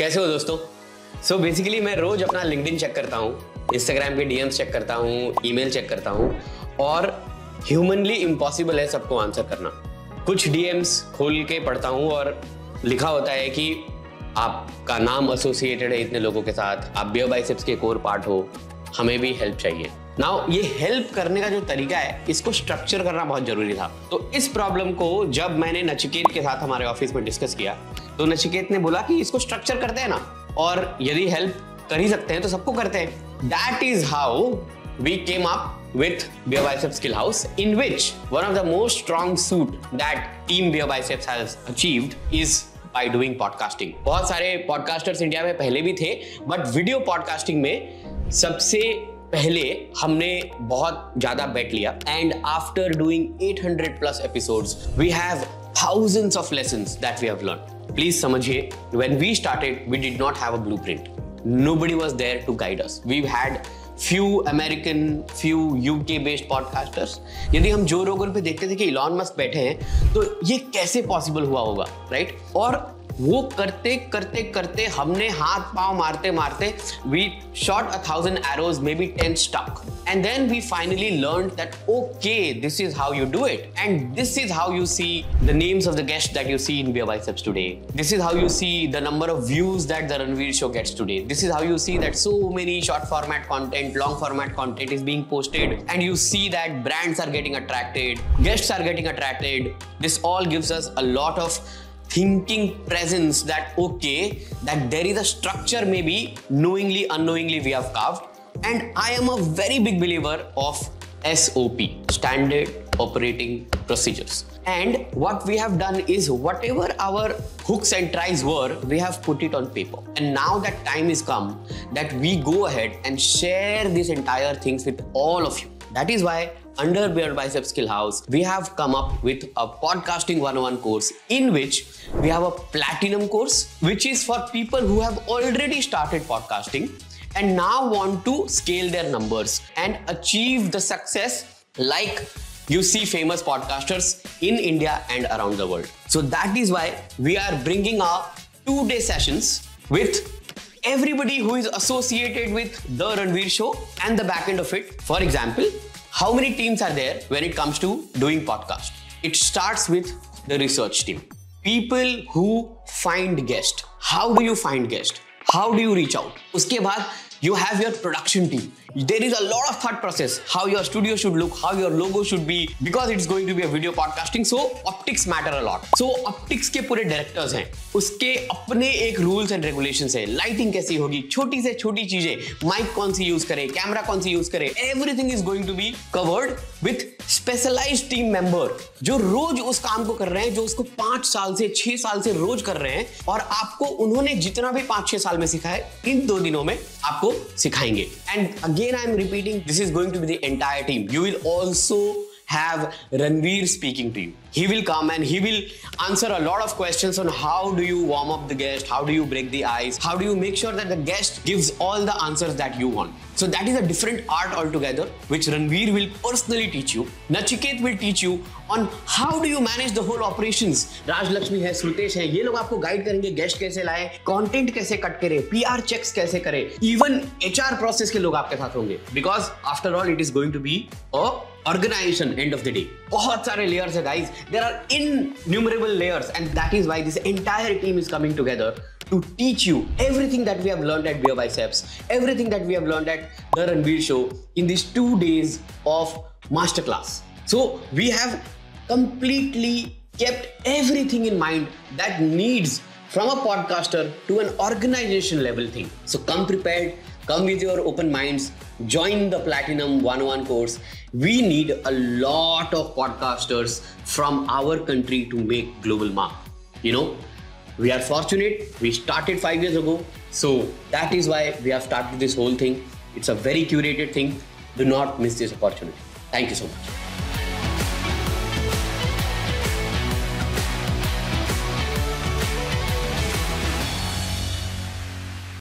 कैसे हो दोस्तों? सो बेसिकली मैं रोज अपना लिंक्डइन चेक करता हूँ, इंस्टाग्राम के डीएम्स चेक करता हूँ, ईमेल चेक करता हूँ और ह्यूमनली इम्पॉसिबल है सबको आंसर करना। कुछ डीएम्स खोल के पढ़ता हूँ और लिखा होता है कि आपका नाम एसोसिएटेड है इतने लोगों के साथ, आप बियर बाइसेप्स के कोर पार्ट हो, हमें भी हेल्प चाहिए। नाउ ये हेल्प करने का जो तरीका है इसको स्ट्रक्चर करना बहुत जरूरी था। तो इस प्रॉब्लम को जब मैंने नचिकेत के साथ हमारे ऑफिस में डिस्कस किया तो नचिकेत ने बोला कि इसको स्ट्रक्चर करते हैं ना, और यदि हेल्प कर ही सकते हैं तो सबको करते हैं। That is how we came up with Beer Biceps Skill House, in which one of the most strong suit that team Beer Biceps has achieved is by doing podcasting. बहुत सारे पॉडकास्टर्स इंडिया में पहले भी थे, but video podcasting में सबसे पहले हमने बहुत ज्यादा बेट लिया। And after doing 800 plus episodes we have thousands of lessons that we have learned. Please समझिए, when we started we did not have a blueprint. Nobody was there to guide us. We've had few American, few UK based podcasters. यदि हम जो रोगन पे देखते थे कि Elon Musk बैठे हैं तो ये कैसे पॉसिबल हुआ होगा, राइट? और वो करते करते करते हमने हाथ पांव मारते मारते we shot 1,000 arrows, maybe 10 stuck, and then we finally learned that okay, this is how you do it, and this is how you see the names of the guests that you see in Beer Biceps today. This is how you see the number of views that the Ranveer show gets today. This is how you see that so many short format content, long format content is being posted, and you see that brands are getting attracted, guests are getting attracted. This all gives us a lot of thinking presence that okay, that there is a structure, maybe knowingly unknowingly we have carved. And I am a very big believer of SOP, standard operating procedures. And what we have done is whatever our hooks and tries were, we have put it on paper. And now that time is come that we go ahead and share these entire things with all of you. That is why under Beer Biceps Skill House, we have come up with a podcasting 101 course in which we have a platinum course, which is for people who have already started podcasting and now want to scale their numbers and achieve the success like you see famous podcasters in India and around the world. So that is why we are bringing our 2-day sessions with everybody who is associated with the Ranveer show and the back end of it. For example, how many teams are there when it comes to doing podcast? It starts with the research team. People who find guests. How do you find guests? How do you reach out? Uske baad, you have your production team. There is a lot of thought process, how your studio should look, how your logo should be, because it's going to be a video podcasting, so optics matter a lot. So optics के पूरे directors हैं, उसके अपने एक rules and regulations हैं, lighting कैसी होगी, छोटी से छोटी चीजें, mic कौन सी use करे, camera कौन सी use करे, everything is going to be covered with specialized team member जो रोज उस काम को कर रहे हैं, जो उसको 5 साल से 6 साल से रोज कर रहे हैं, और आपको उन्होंने जितना भी 5-6 साल में सिखाया इन 2 दिनों में आपको सिखाएंगे. And again I am repeating, this is going to be the entire team. You will also have Ranveer speaking to you. He will come and he will answer a lot of questions on how do you warm up the guest, how do you break the ice, how do you make sure that the guest gives all the answers that you want. So that is a different art altogether, which Ranveer will personally teach you. Nachiket will teach you on how do you manage the whole operations. Raj Lakshmi है, Srutesh है, ये लोग आपको guide करेंगे guest कैसे लाएं, content कैसे cut करें, PR checks कैसे करें, even HR process के लोग आपके साथ होंगे. Because after all, it is going to be a organization end of the day. बहुत सारे layers है guys. There are innumerable layers, and that is why this entire team is coming together to teach you everything that we have learned at Beer Biceps, everything that we have learned at the Ranveer show in these 2 days of masterclass. So we have completely kept everything in mind that needs from a podcaster to an organization level thing. So come prepared, come with your open minds, join the Platinum 101 course. We need a lot of podcasters from our country to make global mark. You know, we are fortunate. We started 5 years ago. So that is why we have started this whole thing. It's a very curated thing. Do not miss this opportunity. Thank you so much.